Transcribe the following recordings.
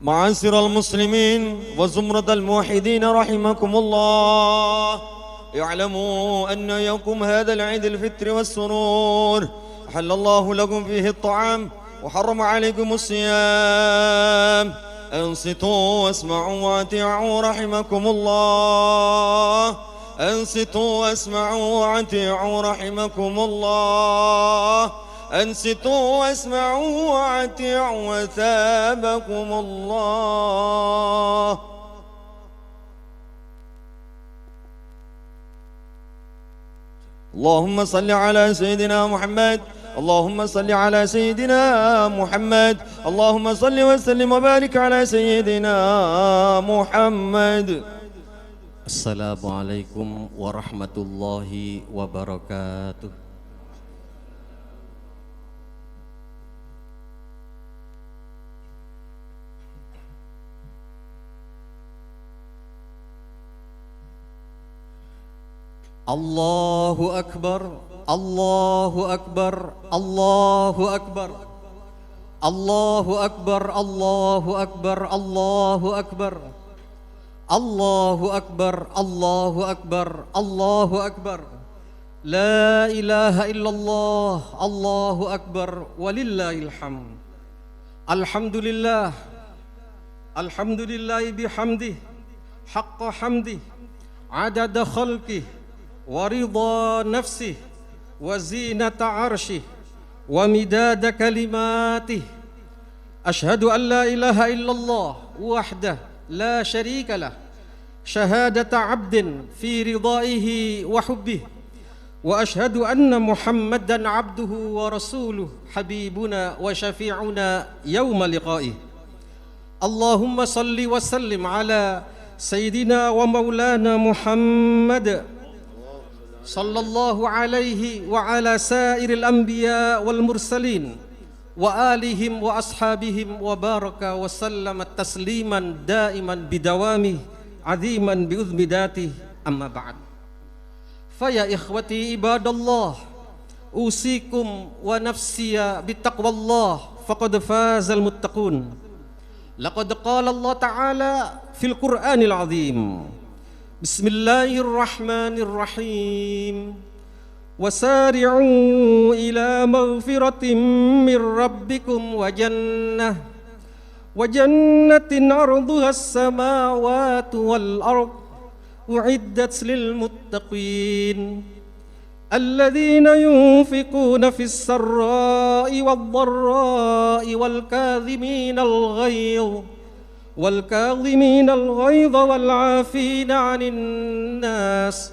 معاشر المسلمين وزمرة الموحدين رحمكم الله، اعلموا أن يومكم هذا العيد الفطر والسرور أحل الله لكم فيه الطعام وحرم عليكم الصيام. أنصتوا واسمعوا وأطيعوا رحمكم الله. أنصتوا واسمعوا وأطيعوا رحمكم الله. أنصتوا واسمعوا وأطيعوا وثابكم الله. اللهم صل على سيدنا محمد. اللهم صل على سيدنا محمد. اللهم صل وسلم وبارك على سيدنا محمد. Assalamualaikum warahmatullahi wabarakatuh. Allahu Akbar, Allahu Akbar, Allahu Akbar, Allahu Akbar, Allahu Akbar, Allahu Akbar, Allahu Akbar, Allahu Akbar, Allahu Akbar. La ilaha illallah, Allahu Akbar, walillahil hamd. Alhamdulillah, alhamdulillah bihamdih, haqqa hamdih, adada khalqih, wa ridha nafsih, wa zinata arshih, wa midada kalimatih. Ashhadu an la ilaha illallah wahdah la syarika lah, syahadata abdin fi ridaihi wa hubbih, wa ashhadu anna Muhammadan abduhu wa rasuluh, habibuna wa syafi'una yawma liqa'ih. Allahumma salli wa sallim ala sayyidina wa maulana Muhammad sallallahu alaihi wa ala sairil anbiya wal mursalin wa alihim wa ashabihim wa baraka wa sallama tasliman daiman bidawami aziman biuzmidati. Amma ba'd. Faya ikhwati ibadallah, usikum wa nafsiya bitaqwallah faqad fazal muttaqun. Laqad qala Allah ta'ala fil Qur'anil azim, Bismillahirrahmanirrahim, wasari'u ila maghfiratin min rabbikum wa jannatin arduha as-samawati wal ard u'iddat lil muttaqin alladhina yunfiquna fis sarra'i wad dharra'i wal kadhimina والكاظمين الغيظ والعافين عن الناس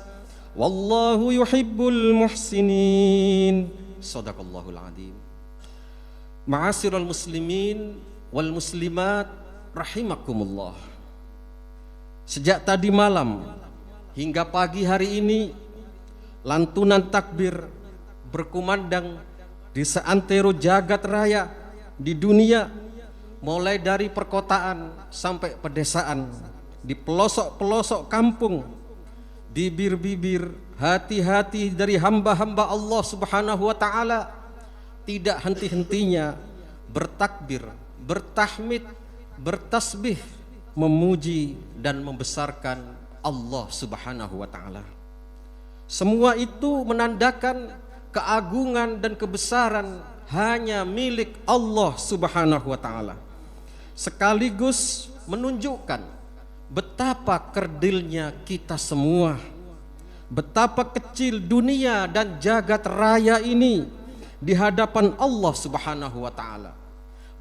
والله يحب المحسنين. Sadaqallahul azim. Ma'asyiral muslimin wal muslimat rahimakumullah. Sejak tadi malam hingga pagi hari ini, lantunan takbir berkumandang di seantero jagat raya di dunia, mulai dari perkotaan sampai pedesaan, di pelosok-pelosok kampung, di bibir-bibir hati-hati dari hamba-hamba Allah Subhanahu wa ta'ala, tidak henti-hentinya bertakbir, bertahmid, bertasbih, memuji dan membesarkan Allah Subhanahu wa ta'ala. Semua itu menandakan keagungan dan kebesaran hanya milik Allah Subhanahu wa ta'ala, sekaligus menunjukkan betapa kerdilnya kita semua, betapa kecil dunia dan jagat raya ini di hadapan Allah Subhanahu wa ta'ala,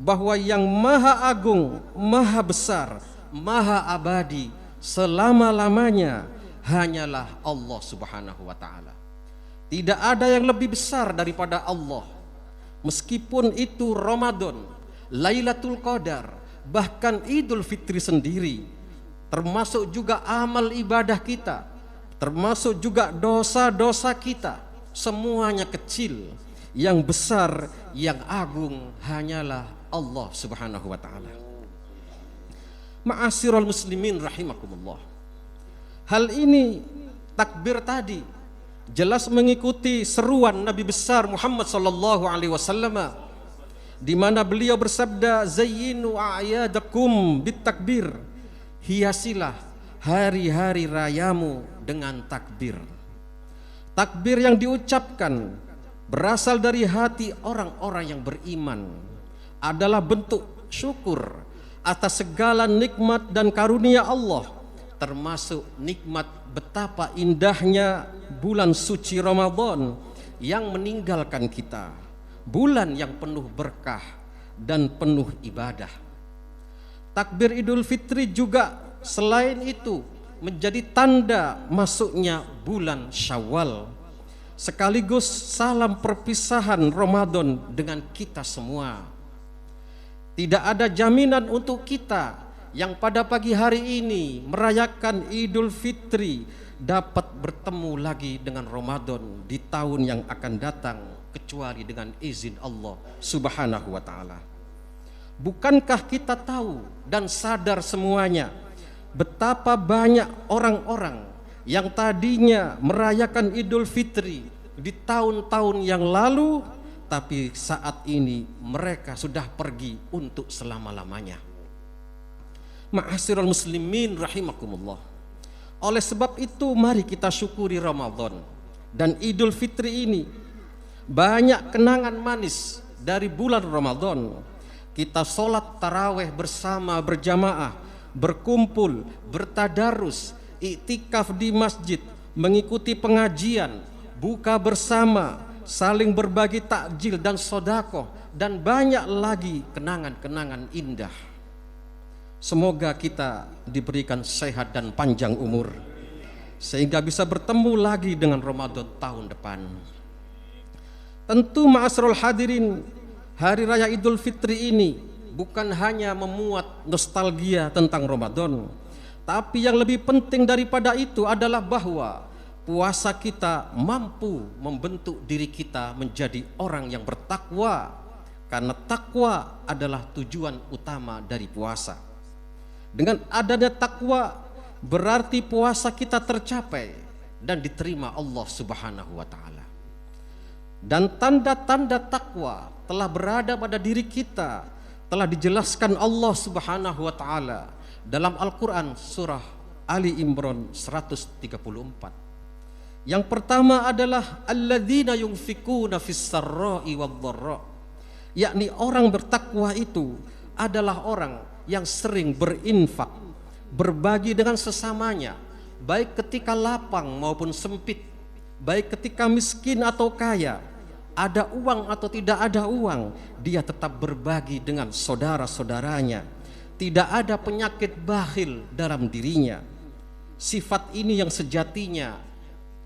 bahwa yang maha agung, maha besar, maha abadi selama-lamanya hanyalah Allah Subhanahu wa ta'ala. Tidak ada yang lebih besar daripada Allah. Meskipun itu Ramadan, Lailatul Qadar, bahkan Idul Fitri sendiri, termasuk juga amal ibadah kita, termasuk juga dosa-dosa kita, semuanya kecil. Yang besar, yang agung hanyalah Allah Subhanahu wa ta'ala. Ma'asyiral muslimin rahimakumullah. Hal ini, takbir tadi jelas mengikuti seruan Nabi besar Muhammad sallallahu alaihi wasallam di mana beliau bersabda, zayyinu a'yadakum bitakbir, hiasilah hari-hari rayamu dengan takbir. Takbir yang diucapkan berasal dari hati orang-orang yang beriman, adalah bentuk syukur atas segala nikmat dan karunia Allah, termasuk nikmat betapa indahnya bulan suci Ramadan yang meninggalkan kita, bulan yang penuh berkah dan penuh ibadah. Takbir Idul Fitri juga selain itu menjadi tanda masuknya bulan Syawal, sekaligus salam perpisahan Ramadan dengan kita semua. Tidak ada jaminan untuk kita yang pada pagi hari ini merayakan Idul Fitri dapat bertemu lagi dengan Ramadan di tahun yang akan datang, kecuali dengan izin Allah Subhanahu wa ta'ala. Bukankah kita tahu dan sadar semuanya betapa banyak orang-orang yang tadinya merayakan Idul Fitri di tahun-tahun yang lalu, tapi saat ini mereka sudah pergi untuk selama-lamanya. Ma'asyiral muslimin rahimakumullah. Oleh sebab itu mari kita syukuri Ramadan dan Idul Fitri ini. Banyak kenangan manis dari bulan Ramadan. Kita sholat taraweh bersama berjamaah, berkumpul, bertadarus, iktikaf di masjid, mengikuti pengajian, buka bersama, saling berbagi takjil dan sodakoh, dan banyak lagi kenangan-kenangan indah. Semoga kita diberikan sehat dan panjang umur sehingga bisa bertemu lagi dengan Ramadan tahun depan. Tentu ma'asyiral hadirin, hari raya Idul Fitri ini bukan hanya memuat nostalgia tentang Ramadan, tapi yang lebih penting daripada itu adalah bahwa puasa kita mampu membentuk diri kita menjadi orang yang bertakwa, karena takwa adalah tujuan utama dari puasa. Dengan adanya takwa berarti puasa kita tercapai dan diterima Allah Subhanahu wa ta'ala. Dan tanda-tanda takwa telah berada pada diri kita, telah dijelaskan Allah Subhanahu wa ta'ala dalam Al-Quran surah Ali Imran 134. Yang pertama adalah alladzina yunfikuna fis sarra'i wadh-dharra, yakni orang bertakwa itu adalah orang yang sering berinfak, berbagi dengan sesamanya, baik ketika lapang maupun sempit, baik ketika miskin atau kaya, ada uang atau tidak ada uang, dia tetap berbagi dengan saudara-saudaranya. Tidak ada penyakit bakhil dalam dirinya. Sifat ini yang sejatinya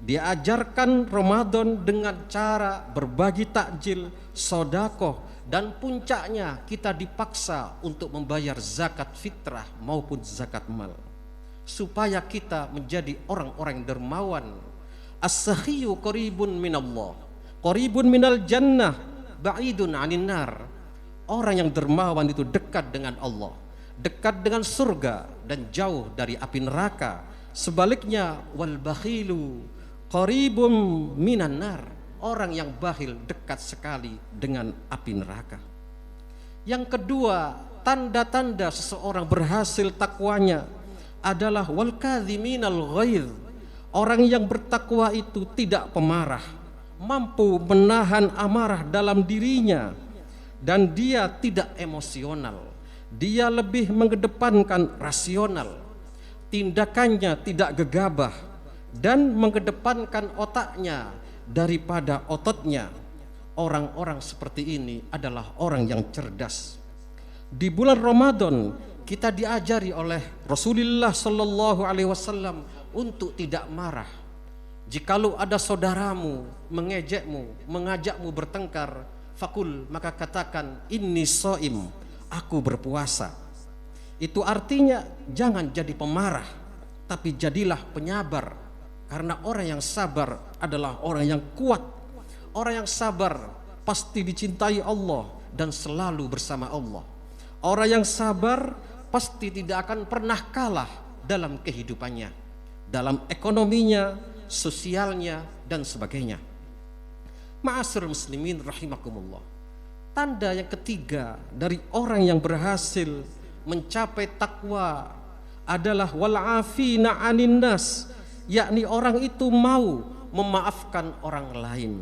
diajarkan Ramadan dengan cara berbagi takjil, sodakoh, dan puncaknya kita dipaksa untuk membayar zakat fitrah maupun zakat mal, supaya kita menjadi orang-orang dermawan. As-sakhiyu qaribun minallah, qaribun minal jannah, ba'idun 'anin nar. Orang yang dermawan itu dekat dengan Allah, dekat dengan surga dan jauh dari api neraka. Sebaliknya wal bakhilu qaribun minan nar, orang yang bakhil dekat sekali dengan api neraka. Yang kedua, tanda-tanda seseorang berhasil takwanya adalah wal kadhiminal ghaidh. Orang yang bertakwa itu tidak pemarah, mampu menahan amarah dalam dirinya, dan dia tidak emosional. Dia lebih mengedepankan rasional, tindakannya tidak gegabah, dan mengedepankan otaknya daripada ototnya. Orang-orang seperti ini adalah orang yang cerdas. Di bulan Ramadan kita diajari oleh Rasulullah sallallahu alaihi wasallam untuk tidak marah. Jikalau ada saudaramu mengejekmu, mengajakmu bertengkar, fakul, maka katakan inni shaim, aku berpuasa. Itu artinya jangan jadi pemarah, tapi jadilah penyabar. Karena orang yang sabar adalah orang yang kuat. Orang yang sabar pasti dicintai Allah dan selalu bersama Allah. Orang yang sabar pasti tidak akan pernah kalah dalam kehidupannya, dalam ekonominya, sosialnya, dan sebagainya. Ma'asyiral muslimin rahimakumullah. Tanda yang ketiga dari orang yang berhasil mencapai takwa adalah wal afina 'anin nas, yakni orang itu mau memaafkan orang lain.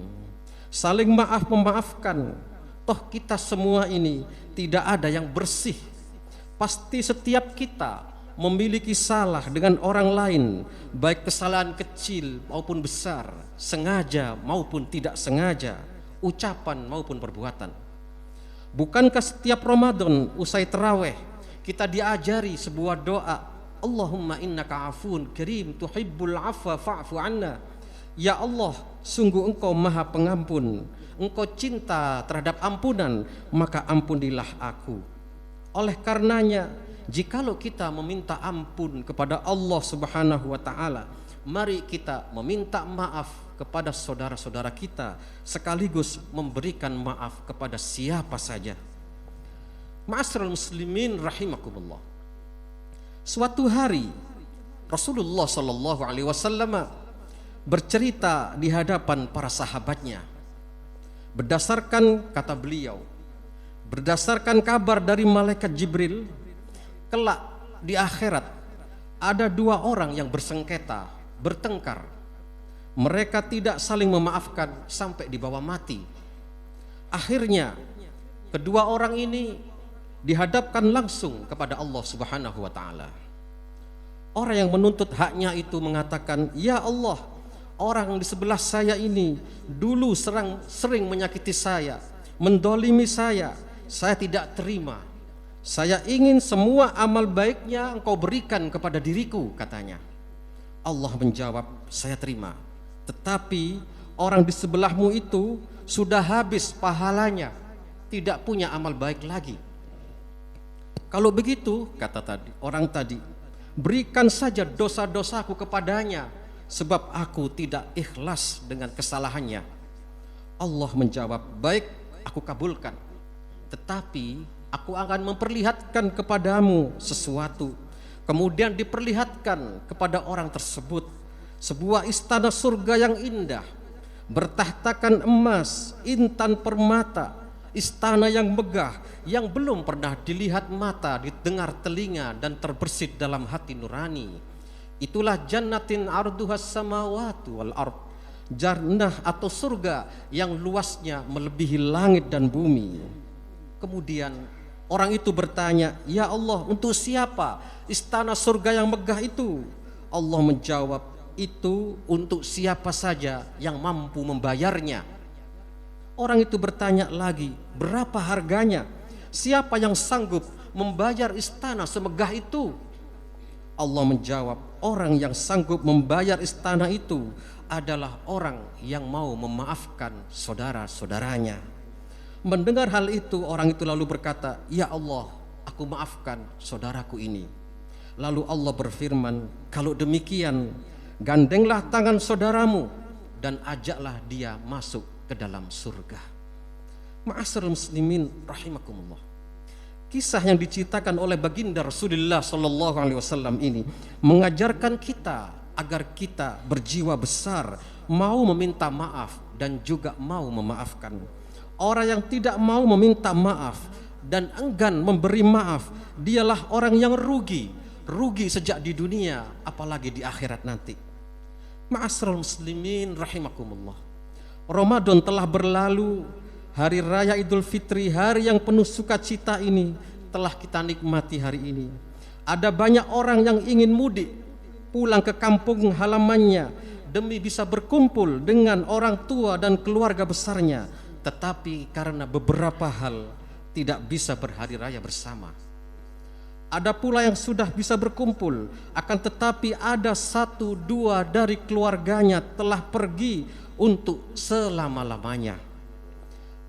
Saling maaf memaafkan. Toh kita semua ini tidak ada yang bersih. Pasti setiap kita memiliki salah dengan orang lain, baik kesalahan kecil maupun besar, sengaja maupun tidak sengaja, ucapan maupun perbuatan. Bukankah setiap Ramadan usai tarawih kita diajari sebuah doa, Allahumma innaka afun karim tuhibbul afwa fa'fu anna. Ya Allah, sungguh Engkau Maha Pengampun, Engkau cinta terhadap ampunan, maka ampunilah aku. Oleh karenanya, jikalau kita meminta ampun kepada Allah Subhanahu wa taala, mari kita meminta maaf kepada saudara-saudara kita sekaligus memberikan maaf kepada siapa saja. Ma'asyiral muslimin rahimakumullah. Suatu hari Rasulullah sallallahu alaihi wasallam bercerita di hadapan para sahabatnya. Berdasarkan kata beliau, berdasarkan kabar dari malaikat Jibril, kelak di akhirat ada dua orang yang bersengketa, bertengkar. Mereka tidak saling memaafkan sampai dibawa mati. Akhirnya kedua orang ini dihadapkan langsung kepada Allah Subhanahu wa taala. Orang yang menuntut haknya itu mengatakan, "Ya Allah, orang di sebelah saya ini dulu sering menyakiti saya, mendolimi saya tidak terima. Saya ingin semua amal baiknya Engkau berikan kepada diriku," katanya. Allah menjawab, "Saya terima. Tetapi orang di sebelahmu itu sudah habis pahalanya, tidak punya amal baik lagi. Kalau begitu," kata orang tadi, "berikan saja dosa-dosaku kepadanya, sebab aku tidak ikhlas dengan kesalahannya." Allah menjawab, "Baik, aku kabulkan. Tetapi aku akan memperlihatkan kepadamu sesuatu." Kemudian diperlihatkan kepada orang tersebut sebuah istana surga yang indah, bertahtakan emas, intan permata, istana yang megah yang belum pernah dilihat mata, didengar telinga dan terbersit dalam hati nurani. Itulah jannatin arduhas samawati wal ard, jannah atau surga yang luasnya melebihi langit dan bumi. Kemudian orang itu bertanya, "Ya Allah, untuk siapa istana surga yang megah itu?" Allah menjawab, "Itu untuk siapa saja yang mampu membayarnya." Orang itu bertanya lagi, "Berapa harganya? Siapa yang sanggup membayar istana semegah itu?" Allah menjawab, "Orang yang sanggup membayar istana itu adalah orang yang mau memaafkan saudara-saudaranya." Mendengar hal itu, orang itu lalu berkata, "Ya Allah, aku maafkan saudaraku ini." Lalu Allah berfirman, "Kalau demikian, gandenglah tangan saudaramu dan ajaklah dia masuk ke dalam surga." Ma'asyiral muslimin rahimakumullah. Kisah yang diceritakan oleh baginda Rasulullah sallallahu alaihi wasallam ini mengajarkan kita agar kita berjiwa besar, mau meminta maaf dan juga mau memaafkan. Orang yang tidak mau meminta maaf dan enggan memberi maaf, dialah orang yang rugi sejak di dunia apalagi di akhirat nanti. Ma'asyiral muslimin rahimakumullah. Ramadan telah berlalu, hari raya Idul Fitri, hari yang penuh sukacita ini telah kita nikmati hari ini. Ada banyak orang yang ingin mudik pulang ke kampung halamannya demi bisa berkumpul dengan orang tua dan keluarga besarnya, tetapi karena beberapa hal tidak bisa berhari raya bersama. Ada pula yang sudah bisa berkumpul, akan tetapi ada satu dua dari keluarganya telah pergi untuk selama-lamanya.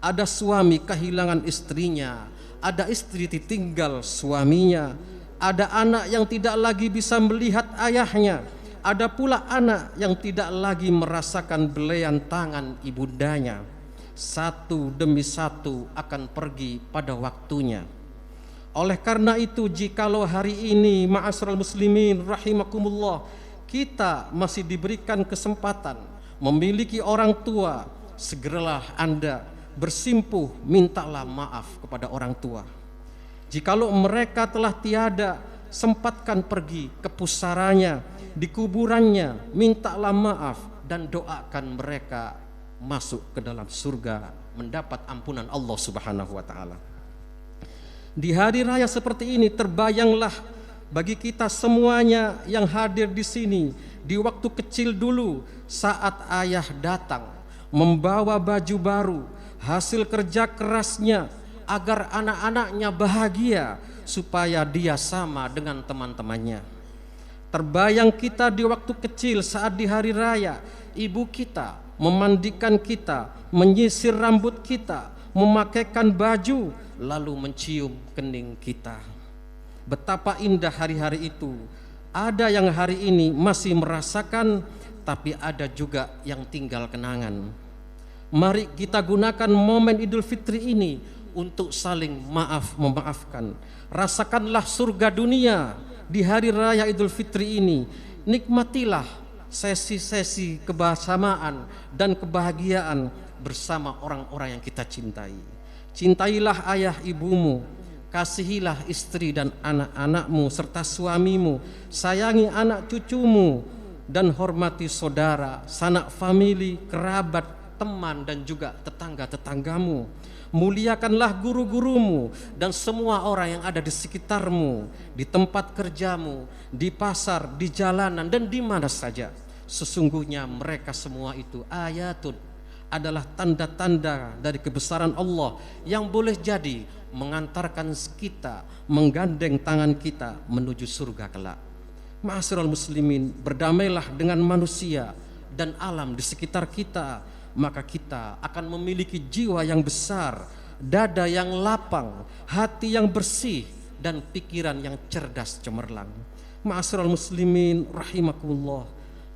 Ada suami kehilangan istrinya, ada istri ditinggal suaminya, ada anak yang tidak lagi bisa melihat ayahnya, ada pula anak yang tidak lagi merasakan belayan tangan ibundanya. Satu demi satu akan pergi pada waktunya. Oleh karena itu, jikalau hari ini ma'asyiral muslimin rahimakumullah, kita masih diberikan kesempatan memiliki orang tua, segeralah Anda bersimpuh, mintalah maaf kepada orang tua. Jikalau mereka telah tiada, sempatkan pergi ke pusaranya, di kuburannya, mintalah maaf dan doakan mereka masuk ke dalam surga, mendapat ampunan Allah Subhanahu wa taala. Di hari raya seperti ini terbayanglah bagi kita semuanya yang hadir di sini di waktu kecil dulu saat ayah datang membawa baju baru, hasil kerja kerasnya agar anak-anaknya bahagia supaya dia sama dengan teman-temannya. Terbayang kita di waktu kecil saat di hari raya ibu kita memandikan kita, menyisir rambut kita, memakaikan baju, lalu mencium kening kita. Betapa indah hari-hari itu. Ada yang hari ini masih merasakan, tapi ada juga yang tinggal kenangan. Mari kita gunakan momen Idul Fitri ini untuk saling memaafkan. Rasakanlah surga dunia di hari raya Idul Fitri ini. Nikmatilah sesi-sesi kebersamaan dan kebahagiaan bersama orang-orang yang kita cintai. Cintailah ayah ibumu, kasihilah istri dan anak-anakmu serta suamimu, sayangi anak cucumu, dan hormati saudara, sanak famili, kerabat, teman, dan juga tetangga-tetanggamu. Muliakanlah guru-gurumu dan semua orang yang ada di sekitarmu, di tempat kerjamu, di pasar, di jalanan, dan di mana saja. Sesungguhnya mereka semua itu ayatun, adalah tanda-tanda dari kebesaran Allah yang boleh jadi mengantarkan kita, menggandeng tangan kita menuju surga kelak. Ma'asyiral muslimin, berdamailah dengan manusia dan alam di sekitar kita, maka kita akan memiliki jiwa yang besar, dada yang lapang, hati yang bersih, dan pikiran yang cerdas cemerlang. Ma'asyiral muslimin rahimakumullah,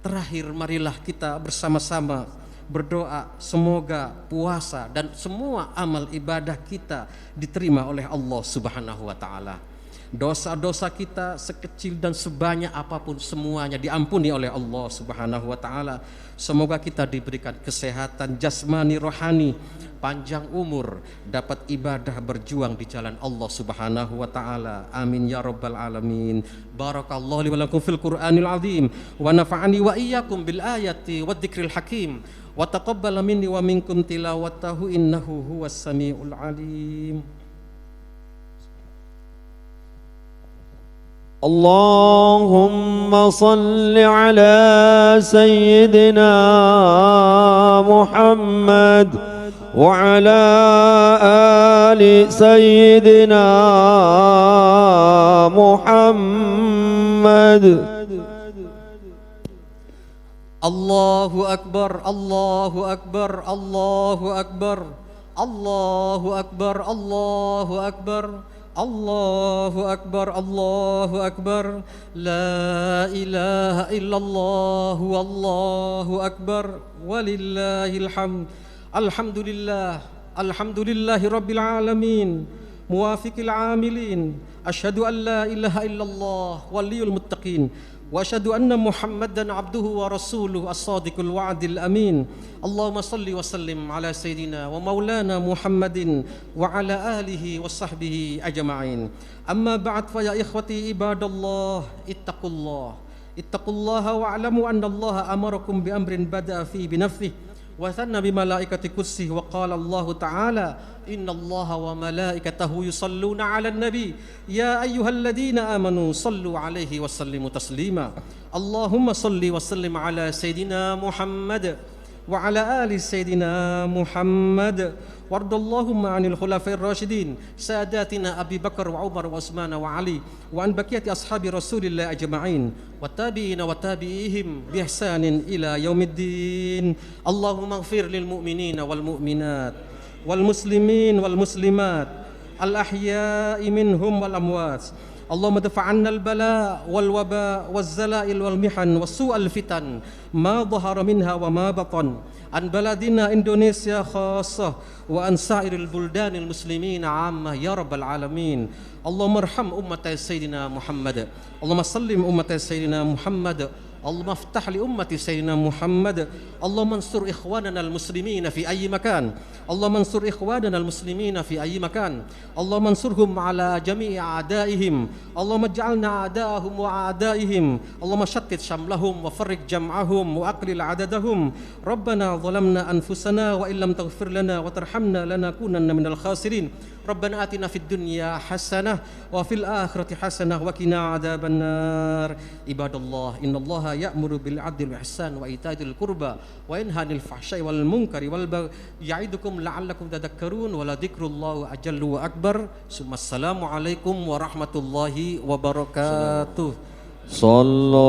terakhir marilah kita bersama-sama berdoa semoga puasa dan semua amal ibadah kita diterima oleh Allah Subhanahu wa taala. Dosa-dosa kita sekecil dan sebanyak apapun semuanya diampuni oleh Allah Subhanahu wa taala. Semoga kita diberikan kesehatan jasmani rohani, panjang umur, dapat ibadah berjuang di jalan Allah Subhanahu wa taala. Amin ya rabbal alamin. Barakallahu li wa lakum fil Qur'anil azim wa nafa'ani wa iyyakum bil ayati wad dzikril hakim. Wa taqabbal minni wa minkum tilawatahu innahu huwas samiul alim. Allahumma salli ala sayyidina Muhammad wa ala ali sayyidina Muhammad. Allahu akbar, Allahu akbar, Allahu akbar, Allahu akbar, Allahu akbar, Allahu akbar, Allahu akbar, la ilaha illallah, Allahu akbar, walillahil hamd. Alhamdulillah, alhamdulillahi rabbil alamin, muwafiqil amilin. Asyhadu an la ilaha illallah, waliyul muttaqin. وأشهد أن محمدا عبده ورسوله الصادق الوعد الأمين. اللهم صل وسلم على سيدنا ومولانا محمد وعلى آله وصحبه أجمعين. أما بعد فيا إخوتي عباد الله اتقوا الله واعلموا أن الله أمركم بأمر بدأ فيه بنفسه وثنى بملائكة قدسه وقال الله تعالى إن الله وملائكته يصلون على النبي يا أيها الذين آمنوا صلوا عليه وسلموا تسليما. اللهم صل وسلم على سيدنا محمد وعلى آل سيدنا محمد وارض اللهم عن الخلفاء الراشدين ساداتنا أبي بكر وعمر وعثمان وعلي وعن بقية أصحاب رسول الله أجمعين والتابعين وتابعيهم بإحسان إلى يوم الدين. اللهم اغفر للمؤمنين والمؤمنات والمسلمين والمسلمات الأحياء منهم والأموات. اللهم ادفع عنا البلاء والوباء والزلائل والمحن وسوء الفتن ما ظهر منها وما بطن عن بلدنا إندونيسيا خاصة وعن سائر البلدان المسلمين عامة يا رب العالمين. اللهم ارحم أمة سيدنا محمد، اللهم سلم أمة سيدنا محمد، اللهم افتح لأمة سيدنا محمد. اللهم انصر إخواننا المسلمين في أي مكان. اللهم انصر إخواننا المسلمين في أي مكان. اللهم انصرهم على جميع أعدائهم. اللهم اجعلنا أعداءهم وأعدائهم. اللهم شتت شملهم وفرق جمعهم وأقلل عددهم. ربنا ظلمنا أنفسنا وإن لم تغفر لنا وترحمنا لنكونن من الخاسرين. ربنا آتنا في الدنيا حسنة وفي الآخرة حسنة وقنا عذاب النار. عباد الله إن الله يأمر بالعدل والإحسان وإيتاء ذي القربى وينهى عن الفحشاء والمنكر والبغي يعظكم لعلكم تذكرون ولذكر الله أجل وأكبر. ثم السلام عليكم ورحمة الله وبركاته. صلى